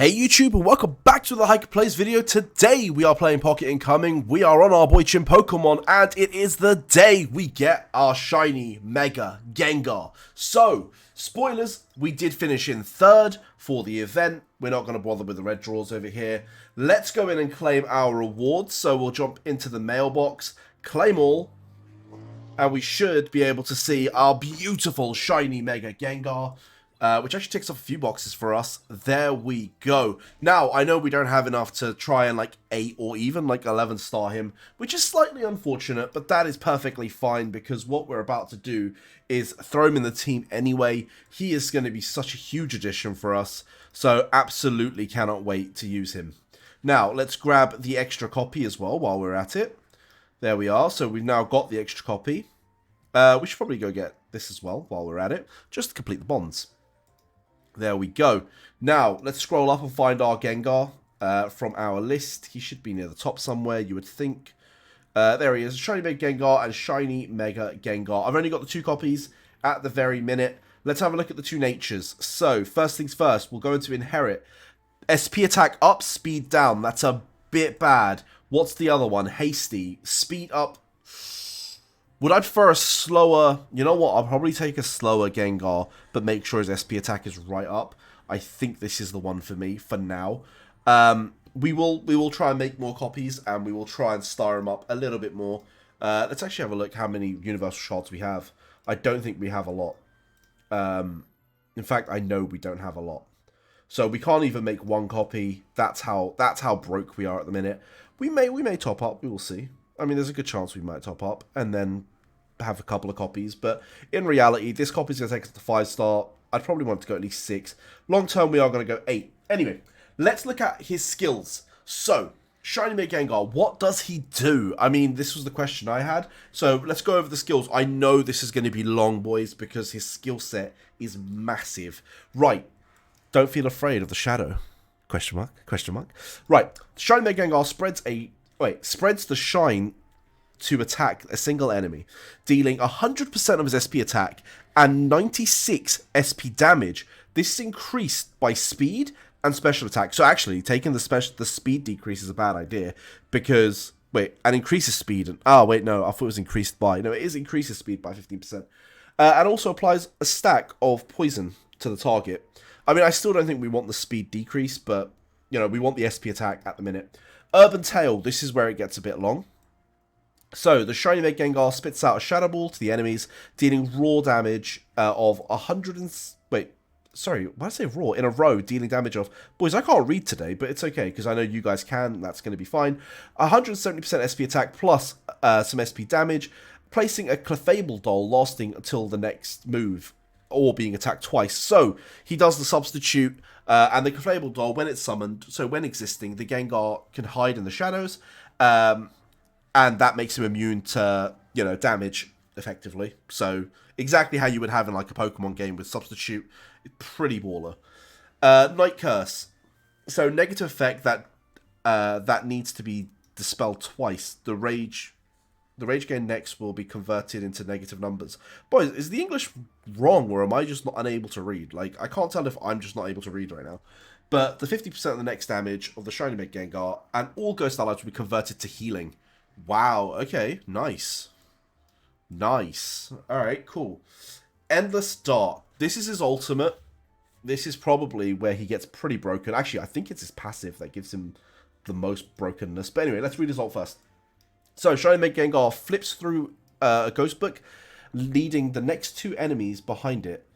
Hey YouTube, and welcome back to the Hiker Plays video. Today we are playing Pocket Incoming. We are on our boy Chin Pokemon, and it is the day we get our shiny Mega Gengar. So, spoilers, we did finish in third for the event. We're not going to bother with the red draws over here. Let's go in and claim our rewards. So we'll jump into the mailbox, claim all, and we should be able to see our beautiful shiny Mega Gengar. Which actually ticks off a few boxes for us. There we go. Now, I know we don't have enough to try and 8 or even 11 star him, which is slightly unfortunate, but that is perfectly fine because what we're about to do is throw him in the team anyway. He is going to be such a huge addition for us, so absolutely cannot wait to use him. Now, let's grab the extra copy as well while we're at it. There we are. So we've now got the extra copy. We should probably go get this as well while we're at it, just to complete the bonds. There we go. Now, let's scroll up and find our Gengar from our list. He should be near the top somewhere, you would think. There he is. Shiny Mega Gengar and Shiny Mega Gengar. I've only got the 2 copies at the very minute. Let's have a look at the 2 natures. So, first things first, we'll go into Inherit. SP attack up, speed down. That's a bit bad. What's the other one? Hasty. Speed up. Would I prefer a slower... You know what? I'll probably take a slower Gengar, but make sure his SP attack is right up. I think this is the one for me, for now. We will try and make more copies, and we will try and star him up a little bit more. Let's actually have a look how many Universal Shards we have. I don't think we have a lot. In fact, I know we don't have a lot. So we can't even make 1 copy. That's how broke we are at the minute. We may top up. We will see. I mean, there's a good chance we might top up, and then have a couple of copies, but in reality, this copy is going to take us to 5-star. I'd probably want to go at least 6. Long term, we are going to go 8. Anyway, let's look at his skills. So, Shiny Mega Gengar, what does he do? I mean, this was the question I had. So, let's go over the skills. I know this is going to be long, boys, because his skill set is massive. Right. Don't feel afraid of the shadow. Question mark? Question mark? Right. Shiny Mega Gengar spreads the shine to attack a single enemy, dealing 100% of his SP attack and 96 SP damage. This is increased by speed and special attack. So actually, taking the speed decrease is a bad idea because and increases speed. And no, I thought it was increased by. No, it is increases speed by 15%, and also applies a stack of poison to the target. I mean, I still don't think we want the speed decrease, but we want the SP attack at the minute. Urban Tail. This is where it gets a bit long. So, the Shiny Mega Gengar spits out a Shadow Ball to the enemies, dealing raw damage of 100 and... Wait, sorry, why did I say raw? In a row, dealing damage of... Boys, I can't read today, but it's okay, because I know you guys can, that's going to be fine. 170% SP attack plus some SP damage, placing a Clefable Doll lasting until the next move, or being attacked twice. So, he does the substitute, and the Clefable Doll, when it's summoned, so when existing, the Gengar can hide in the shadows, and that makes him immune to, damage, effectively. So, exactly how you would have in, a Pokemon game with Substitute. Pretty baller. Night Curse. So, negative effect that needs to be dispelled twice. The Rage Gain next will be converted into negative numbers. Boys, is the English wrong, or am I just not unable to read? I can't tell if I'm just not able to read right now. But the 50% of the next damage of the Shiny Mega Gengar and all Ghost Allies will be converted to healing. Wow, okay, nice. Nice. Alright, cool. Endless Dart. This is his ultimate. This is probably where he gets pretty broken. Actually, I think it's his passive that gives him the most brokenness. But anyway, let's read his ult first. So, Shiny Mega Gengar flips through a Ghost Book, leading the next 2 enemies behind it.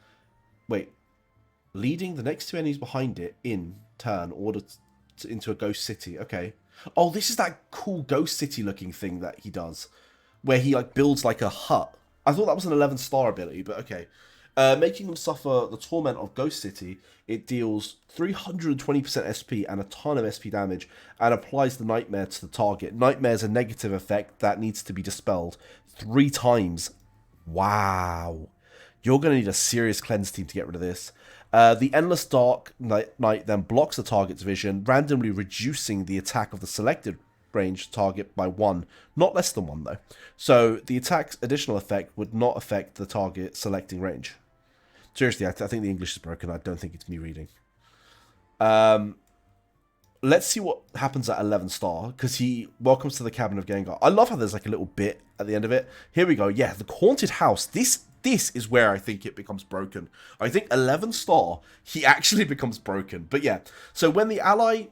Leading the next 2 enemies behind it in turn, ordered into a Ghost City. Okay. Oh, this is that cool Ghost City looking thing that he does, where he builds a hut. I thought that was an 11-star ability, but okay. Making them suffer the torment of Ghost City, it deals 320% SP and a ton of SP damage, and applies the Nightmare to the target. Nightmare is a negative effect that needs to be dispelled 3 times. Wow. You're going to need a serious cleanse team to get rid of this. The Endless Dark Night then blocks the target's vision, randomly reducing the attack of the selected range target by 1, not less than 1 though. So the attack's additional effect would not affect the target selecting range. Seriously, I think the English is broken. I don't think it's me reading. let's see what happens at 11 star, because he welcomes to the cabin of Gengar. I love how there's like a little bit at the end of it. Here we go. Yeah, the haunted house. This is where I think it becomes broken. I think 11 star, he actually becomes broken. But yeah, so when the ally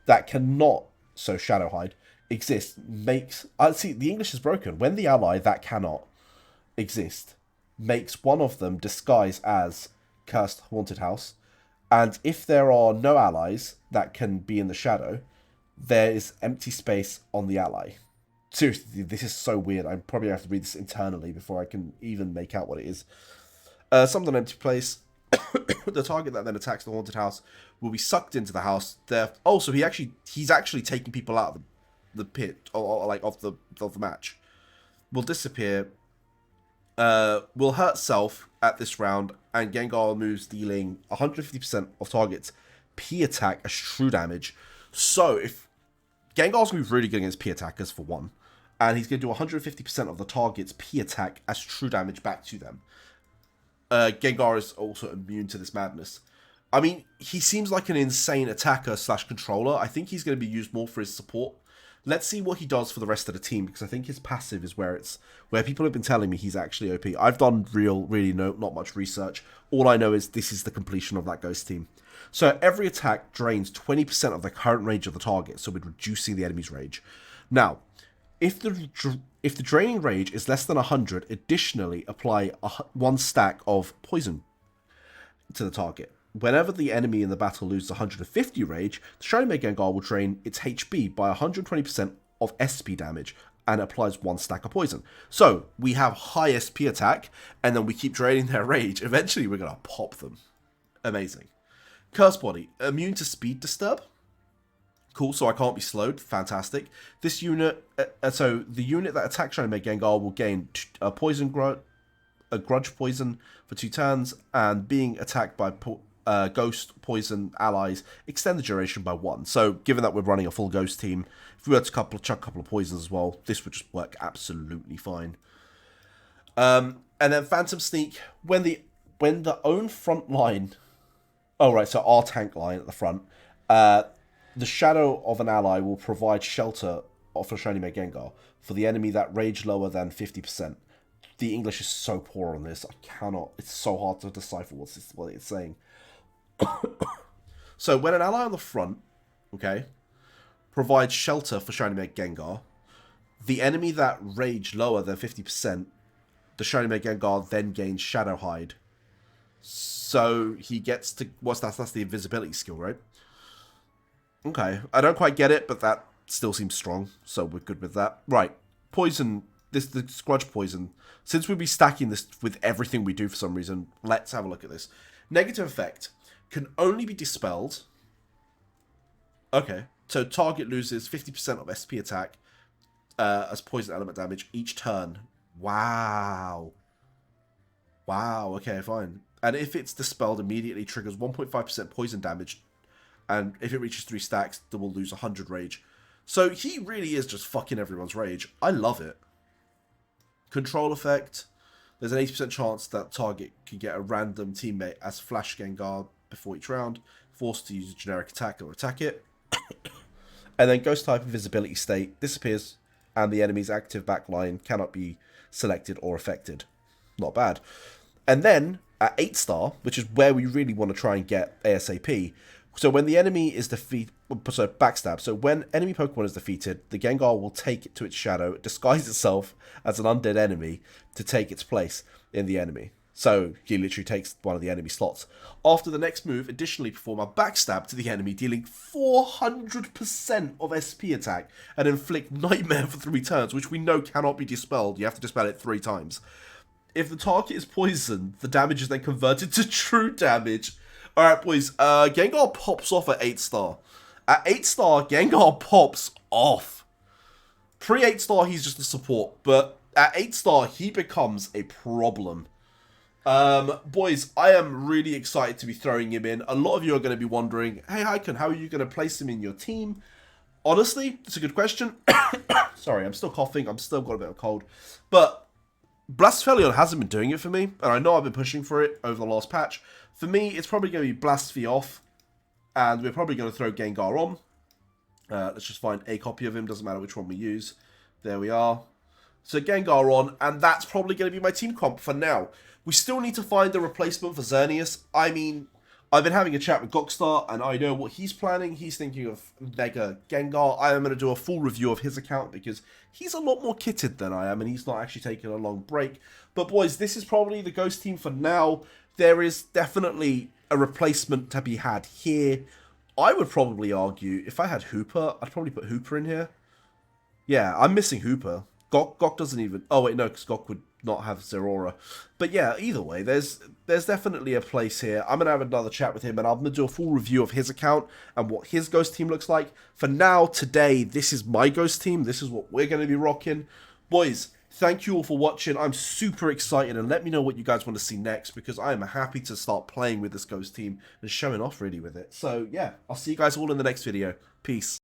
that cannot, so Shadow Hide, exist makes, see, the English is broken. When the ally that cannot exist makes one of them disguise as Cursed Haunted House, and if there are no allies that can be in the shadow, there is empty space on the ally. Seriously, this is so weird. I probably have to read this internally before I can even make out what it is. Summoned an empty place. The target that then attacks the haunted house will be sucked into the house. So he's actually taking people out of the pit, or like of the match. Will disappear. Will hurt self at this round, and Gengar moves, dealing 150% of targets P attack as true damage. So if Gengar's going to be really good against P attackers for one, and he's going to do 150% of the targets P attack as true damage back to them. Gengar is also immune to this madness. I mean, he seems like an insane attacker / controller. I think he's going to be used more for his support. Let's see what he does for the rest of the team, because I think his passive is where people have been telling me he's actually OP. I've done really not much research. All I know is this is the completion of that ghost team. So every attack drains 20% of the current range of the target, so we're reducing the enemy's rage. Now, if the draining rage is less than 100, additionally apply one stack of poison to the target. Whenever the enemy in the battle loses 150 rage, the Shiny Mega Gengar will drain its HP by 120% of SP damage and applies one stack of poison. So we have high SP attack, and then we keep draining their rage. Eventually, we're going to pop them. Amazing. Curse Body, immune to speed disturb. Cool, so I can't be slowed. Fantastic. This unit, so the unit that attacks Shiny Mega Gengar will gain a grudge poison for 2 turns, and being attacked by ghost poison allies extend the duration by 1. So given that we're running a full ghost team, if we were to chuck a couple of poisons as well, this would just work absolutely fine. And then Phantom Sneak, when the own front line, so our tank line at the front, the shadow of an ally will provide shelter for Shiny Mega Gengar for the enemy that rage lower than 50%. The English is so poor on this. I cannot. It's so hard to decipher what it's saying. So when an ally on the front, provides shelter for Shiny Mega Gengar, the enemy that rage lower than 50%, the Shiny Mega Gengar then gains Shadow Hide. So he gets to that's the invisibility skill, right? Okay, I don't quite get it, but that still seems strong, so we're good with that. Right, poison. The grudge poison. Since we'll be stacking this with everything we do for some reason, let's have a look at this. Negative effect can only be dispelled. Okay, so target loses 50% of SP attack as poison element damage each turn. Wow. Okay, fine. And if it's dispelled, immediately triggers 1.5% poison damage, and if it reaches 3 stacks, they will lose 100 rage. So he really is just fucking everyone's rage. I love it. Control effect. There's an 80% chance that target can get a random teammate as Flash Gengar before each round, forced to use a generic attack or attack it. And then Ghost type invisibility state disappears, and the enemy's active backline cannot be selected or affected. Not bad. And then at 8 star, which is where we really want to try and get ASAP. So when the enemy is defeated, so backstab. So when enemy Pokemon is defeated, the Gengar will take it to its shadow, disguise itself as an undead enemy to take its place in the enemy. So he literally takes one of the enemy slots. After the next move, additionally perform a backstab to the enemy, dealing 400% of SP attack and inflict Nightmare for 3 turns, which we know cannot be dispelled. You have to dispel it 3 times. If the target is poisoned, the damage is then converted to true damage. Alright, boys, Gengar pops off at 8 star. At 8 star, Gengar pops off. Pre-8 star, he's just a support, but at 8 star, he becomes a problem. Boys, I am really excited to be throwing him in. A lot of you are going to be wondering, hey, Hyken, how are you going to place him in your team? Honestly, it's a good question. Sorry, I'm still coughing. I've still got a bit of a cold. But Blastphelion hasn't been doing it for me, and I know I've been pushing for it over the last patch. For me, it's probably going to be Blasphie off, And we're probably going to throw Gengar on. Let's just find a copy of him. Doesn't matter which one we use. There we are. So Gengar on, and that's probably going to be my team comp for now. We still need to find a replacement for Xerneas. I mean, I've been having a chat with Gokstar, and I know what he's planning. He's thinking of Mega Gengar. I am going to do a full review of his account because he's a lot more kitted than I am, and he's not actually taking a long break. But boys, this is probably the Ghost team for now. There is definitely a replacement to be had here. I would probably argue, if I had Hooper, I'd probably put Hooper in here. Yeah, I'm missing Hooper. Gok doesn't even... Oh, wait, no, because Gok would not have Zeraora. But yeah, either way, there's definitely a place here. I'm going to have another chat with him, and I'm going to do a full review of his account and what his Ghost team looks like. For now, today, this is my Ghost team. This is what we're going to be rocking. Boys, thank you all for watching. I'm super excited, and let me know what you guys want to see next, because I am happy to start playing with this Ghost team and showing off really with it. So yeah, I'll see you guys all in the next video. Peace.